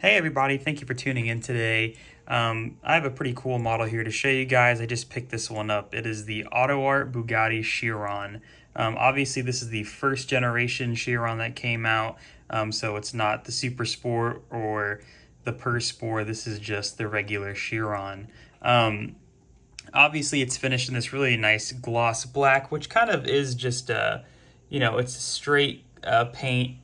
Hey everybody, thank you for tuning in today. I have a pretty cool model here to show you guys. I just picked this one up. It is the Autoart Bugatti Chiron. Obviously this is the first generation Chiron that came out, so it's not the Super Sport or the Per Sport. This is just the regular Chiron. Obviously it's finished in this really nice gloss black, which kind of is just it's a straight paint,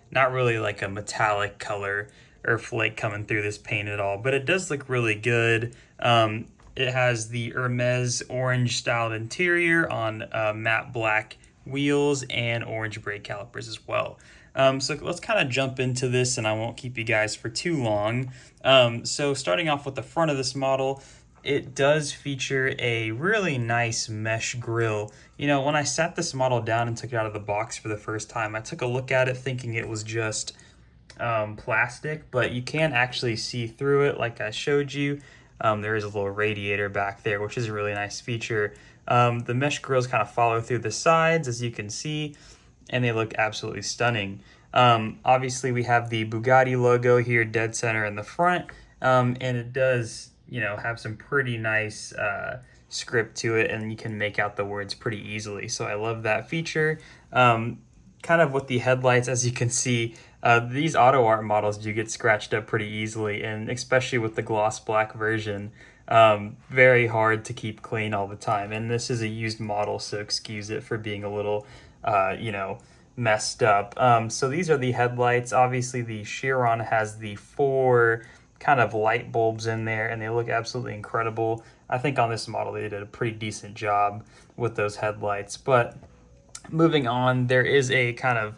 not really like a metallic color or flake coming through this paint at all, but it does look really good. It has the Hermes orange styled interior on matte black wheels and orange brake calipers as well. So let's kind of jump into this, and I won't keep you guys for too long. So starting off with the front of this model, it does feature a really nice mesh grille. You know, when I sat this model down and took it out of the box for the first time, I took a look at it thinking it was just plastic, but you can actually see through it like I showed you. There is a little radiator back there, which is a really nice feature. The mesh grills kind of follow through the sides, as you can see, and they look absolutely stunning. Obviously, we have the Bugatti logo here dead center in the front, and it does have some pretty nice script to it, and you can make out the words pretty easily. So I love that feature. Kind of with the headlights, as you can see, these Autoart models do get scratched up pretty easily, and especially with the gloss black version, very hard to keep clean all the time. And this is a used model, so excuse it for being a little, messed up. So these are the headlights. Obviously, the Chiron has the four kind of light bulbs in there, and they look absolutely incredible. I think on this model they did a pretty decent job with those headlights. But moving on, there is a kind of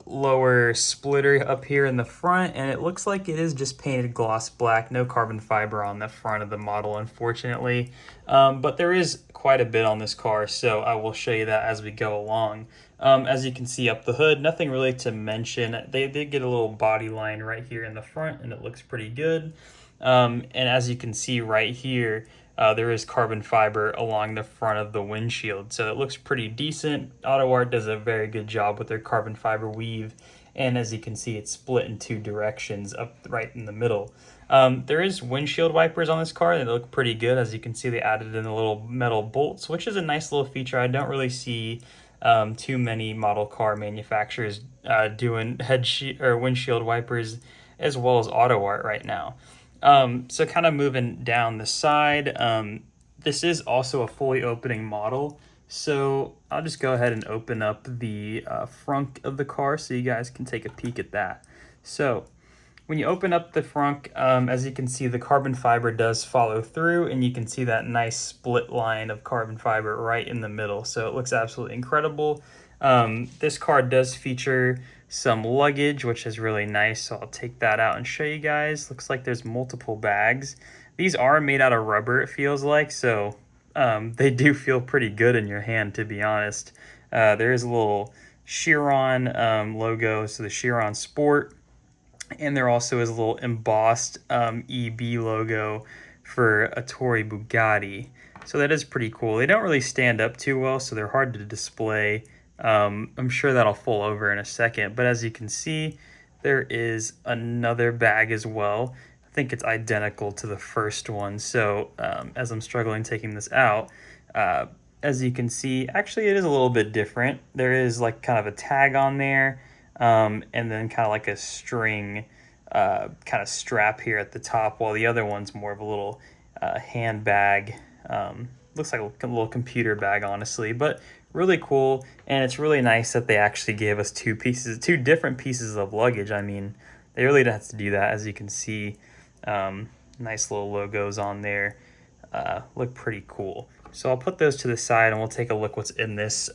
lower splitter up here in the front, and it looks like it is just painted gloss black, no carbon fiber on the front of the model, unfortunately. But there is quite a bit on this car, so I will show you that as we go along. As you can see up the hood, nothing really to mention. They did get a little body line right here in the front, and it looks pretty good. And as you can see right here, there is carbon fiber along the front of the windshield, so it looks pretty decent. Autoart does a very good job with their carbon fiber weave, and as you can see, it's split in two directions up right in the middle. There is windshield wipers on this car, and they look pretty good. As you can see, they added in the little metal bolts, which is a nice little feature. I don't really see too many model car manufacturers doing windshield wipers as well as Autoart right now. So kind of moving down the side, this is also a fully opening model. So I'll just go ahead and open up the frunk of the car so you guys can take a peek at that. So when you open up the frunk, as you can see, the carbon fiber does follow through, and you can see that nice split line of carbon fiber right in the middle. So it looks absolutely incredible. This car does feature some luggage, which is really nice, so I'll take that out and show you guys. Looks like there's multiple bags. These are made out of rubber, it feels like, so they do feel pretty good in your hand, to be honest. There is a little Chiron logo, so the Chiron Sport, and there also is a little embossed EB logo for Autoart Bugatti. So that is pretty cool. They don't really stand up too well, so they're hard to display. I'm sure that'll fall over in a second, but as you can see, there is another bag as well. I think it's identical to the first one, so as I'm struggling taking this out, as you can see, actually it is a little bit different. There is like kind of a tag on there, and then kind of like a string kind of strap here at the top, while the other one's more of a little handbag. Looks like a little computer bag, honestly, but really cool. And it's really nice that they actually gave us two different pieces of luggage. I mean, they really didn't have to do that. As you can see, nice little logos on there. Look pretty cool. So I'll put those to the side, and we'll take a look what's in this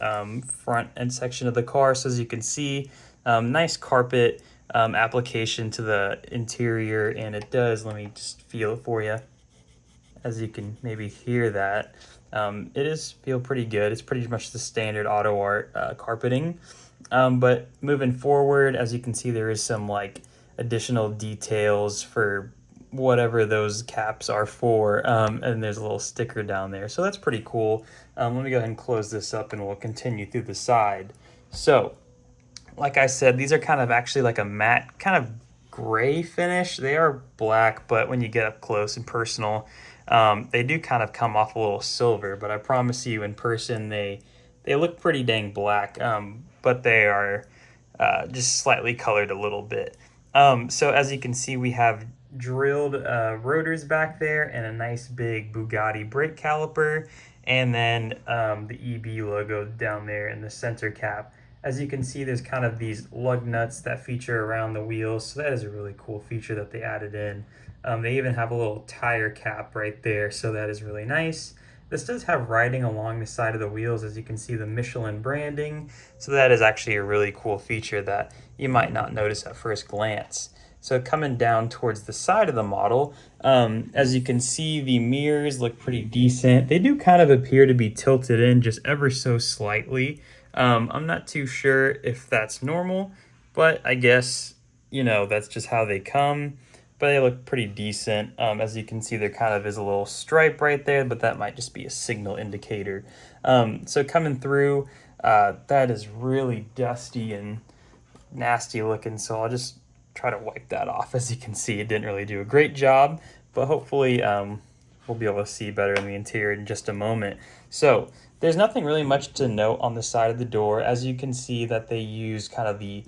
front end section of the car. So as you can see, nice carpet application to the interior, and it does, let me just feel it for you. As you can maybe hear that, it is feel pretty good. It's pretty much the standard Autoart carpeting. But moving forward, as you can see, there is some like additional details for whatever those caps are for, and there's a little sticker down there, so that's pretty cool. Let me go ahead and close this up, and we'll continue through the side. So like I said, these are kind of actually like a matte kind of gray finish. They are black, but when you get up close and personal, they do kind of come off a little silver. But I promise you, in person, they look pretty dang black. But they are just slightly colored a little bit. So as you can see, we have drilled rotors back there and a nice big Bugatti brake caliper, and then the EB logo down there in the center cap. As you can see, there's kind of these lug nuts that feature around the wheels, so that is a really cool feature that they added in. They even have a little tire cap right there, so that is really nice. This does have writing along the side of the wheels, as you can see the Michelin branding, so that is actually a really cool feature that you might not notice at first glance. So coming down towards the side of the model, as you can see, the mirrors look pretty decent. They do kind of appear to be tilted in just ever so slightly. I'm not too sure if that's normal, but I guess, you know, that's just how they come. But they look pretty decent. As you can see, there kind of is a little stripe right there, but that might just be a signal indicator. So coming through, that is really dusty and nasty looking, so I'll just try to wipe that off. As you can see, it didn't really do a great job, but hopefully we'll be able to see better in the interior in just a moment. So there's nothing really much to note on the side of the door. As you can see that they use kind of the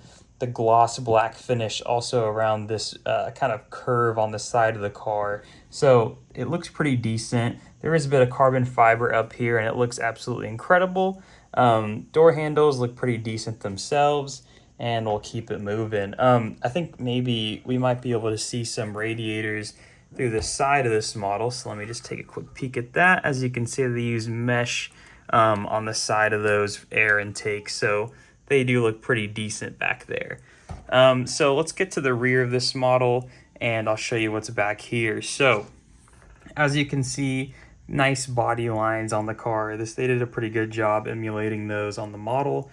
gloss black finish also around this kind of curve on the side of the car. So it looks pretty decent. There is a bit of carbon fiber up here and it looks absolutely incredible. Door handles look pretty decent themselves, and we'll keep it moving. I think maybe we might be able to see some radiators through the side of this model. So let me just take a quick peek at that. As you can see, they use mesh on the side of those air intakes. So they do look pretty decent back there. So let's get to the rear of this model and I'll show you what's back here. So as you can see, nice body lines on the car. They did a pretty good job emulating those on the model.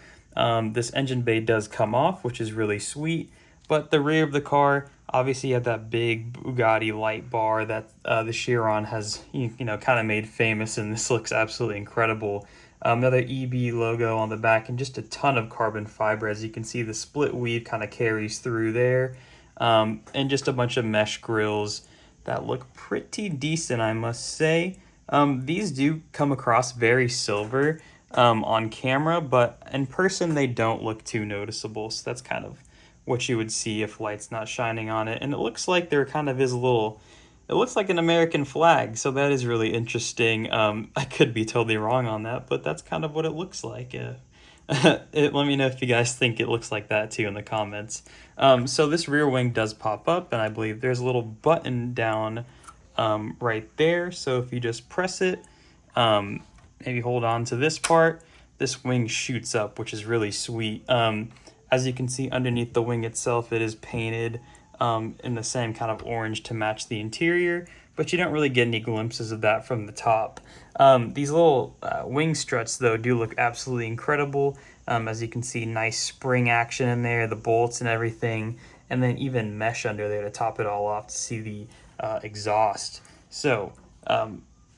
This engine bay does come off, which is really sweet, but the rear of the car, obviously you have that big Bugatti light bar that the Chiron has, you know, kind of made famous, and this looks absolutely incredible. Another EB logo on the back and just a ton of carbon fiber. As you can see, the split weave kind of carries through there, and just a bunch of mesh grills that look pretty decent, I must say. These do come across very silver on camera, but in person they don't look too noticeable, so that's kind of what you would see if light's not shining on it. And it looks like there kind of is a little, it looks like an American flag, so that is really interesting. I could be totally wrong on that, but that's kind of what it looks like. Let me know if you guys think it looks like that too in the comments. So this rear wing does pop up, and I believe there's a little button down right there. So if you just press it, maybe hold on to this part, this wing shoots up, which is really sweet. As you can see underneath the wing itself, it is painted in the same kind of orange to match the interior, but you don't really get any glimpses of that from the top. These little wing struts, though, do look absolutely incredible. As you can see, nice spring action in there, the bolts and everything, and then even mesh under there to top it all off to see the exhaust. So,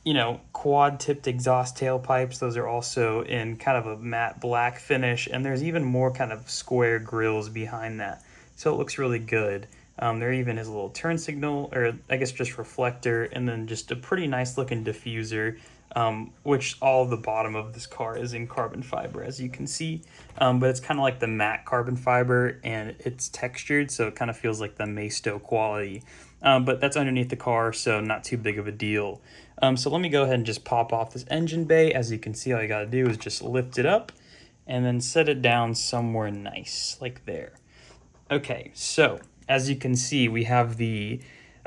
you know, quad-tipped exhaust tailpipes, those are also in kind of a matte black finish, and there's even more kind of square grills behind that. So it looks really good. There even is a little turn signal, or I guess just reflector, and then just a pretty nice looking diffuser, which all of the bottom of this car is in carbon fiber, as you can see. But it's kind of like the matte carbon fiber, and it's textured, so it kind of feels like the Maisto quality. But that's underneath the car, so not too big of a deal. So let me go ahead and just pop off this engine bay. As you can see, all you gotta do is just lift it up and then set it down somewhere nice, like there. Okay, so as you can see, we have the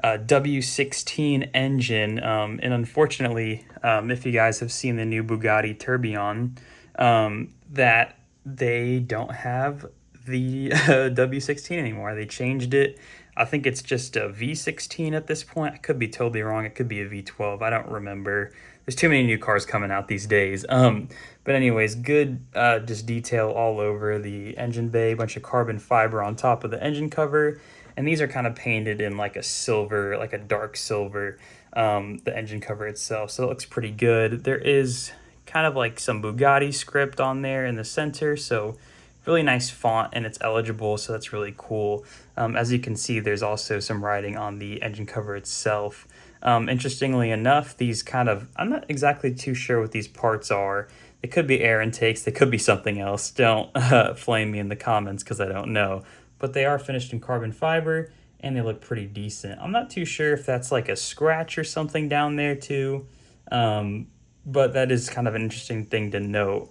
W16 engine, and unfortunately, if you guys have seen the new Bugatti Tourbillon, that they don't have the W16 anymore. They changed it. I think it's just a V16 at this point. I could be totally wrong. It could be a V12. I don't remember. There's too many new cars coming out these days. But anyways, good just detail all over the engine bay, bunch of carbon fiber on top of the engine cover. And these are kind of painted in like a silver, like a dark silver, the engine cover itself. So it looks pretty good. There is kind of like some Bugatti script on there in the center. So really nice font, and it's eligible, so that's really cool. As you can see, there's also some writing on the engine cover itself. Interestingly enough, these kind of, I'm not exactly too sure what these parts are. They could be air intakes, they could be something else. Don't flame me in the comments because I don't know. But they are finished in carbon fiber, and they look pretty decent. I'm not too sure if that's like a scratch or something down there too, but that is kind of an interesting thing to note.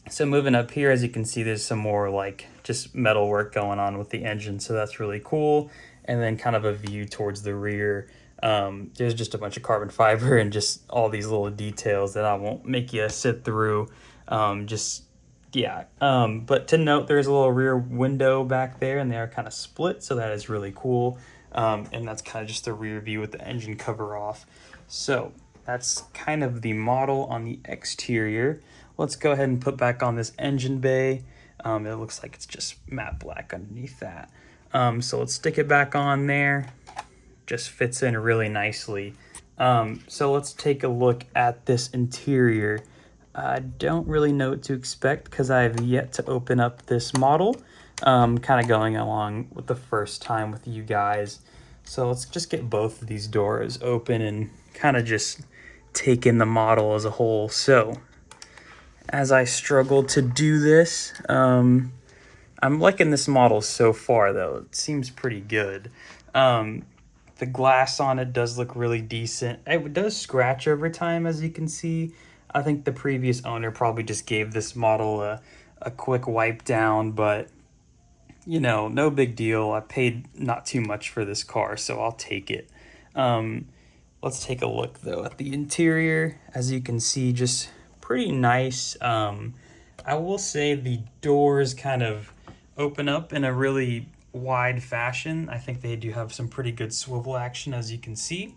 So moving up here, as you can see, there's some more like just metal work going on with the engine, so that's really cool. And then kind of a view towards the rear. There's just a bunch of carbon fiber and just all these little details that I won't make you sit through. But to note, there's a little rear window back there, and they are kind of split, so that is really cool. And that's kind of just the rear view with the engine cover off. So that's kind of the model on the exterior. Let's go ahead and put back on this engine bay. It looks like it's just matte black underneath that. So let's stick it back on there. Just fits in really nicely. So let's take a look at this interior. I don't really know what to expect because I have yet to open up this model. Kind of going along with the first time with you guys. So let's just get both of these doors open and kind of just take in the model as a whole. So as I struggle to do this, I'm liking this model so far though. It seems pretty good. The glass on it does look really decent. It does scratch over time, as you can see. I think the previous owner probably just gave this model a quick wipe down, but you know, no big deal. I paid not too much for this car, so I'll take it. Let's take a look though at the interior. As you can see, just pretty nice. I will say the doors kind of open up in a really wide fashion. I think they do have some pretty good swivel action, as you can see.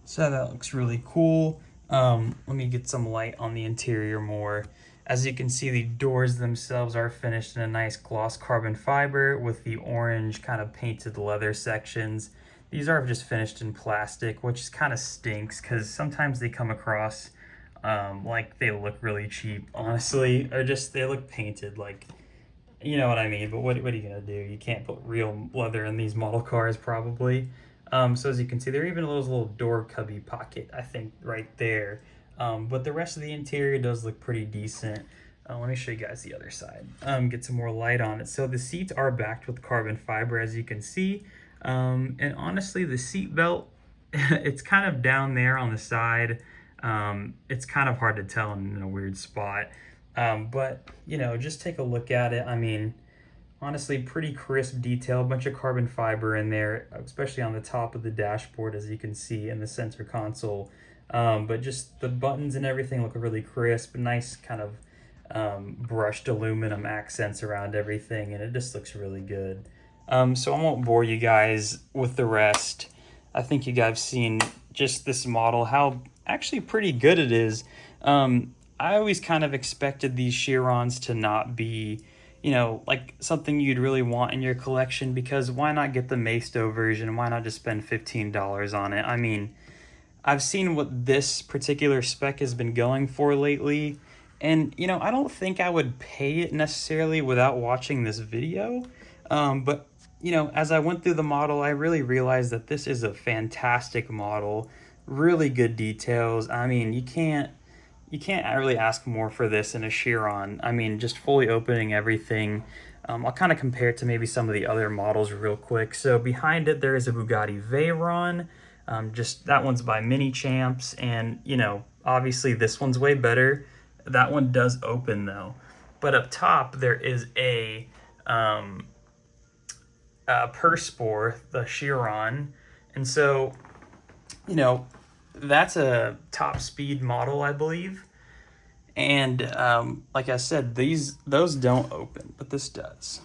So that looks really cool. Let me get some light on the interior more. As you can see, the doors themselves are finished in a nice gloss carbon fiber with the orange kind of painted leather sections. These are just finished in plastic, which kind of stinks because sometimes they come across like they look really cheap, honestly, or just they look painted, like, you know what I mean. But what are you gonna do? You can't put real leather in these model cars, probably. So as you can see, there even those little door cubby pocket, I think, right there. But the rest of the interior does look pretty decent. Let me show you guys the other side. Get some more light on it. So the seats are backed with carbon fiber, as you can see. And honestly, the seat belt, it's kind of down there on the side. It's kind of hard to tell in a weird spot. But, you know, just take a look at it. I mean, honestly, pretty crisp detail, a bunch of carbon fiber in there, especially on the top of the dashboard, as you can see, in the center console. But just the buttons and everything look really crisp, nice kind of brushed aluminum accents around everything, and it just looks really good. So I won't bore you guys with the rest. I think you guys have seen just this model, how actually pretty good it is. I always kind of expected these Chirons to not be, you know, like something you'd really want in your collection, because why not get the Maisto version? Why not just spend $15 on it? I mean, I've seen what this particular spec has been going for lately, and, you know, I don't think I would pay it necessarily without watching this video. But, you know, as I went through the model, I really realized that this is a fantastic model, really good details. I mean, you can't really ask more for this in a Chiron. I mean, just fully opening everything. I'll kind of compare it to maybe some of the other models real quick. So behind it, there is a Bugatti Veyron. Just that one's by Mini Champs, and, you know, obviously this one's way better. That one does open though. But up top, there is a Perspor, the Chiron. And so, you know, that's a top speed model, I believe. And like I said, those don't open, but this does.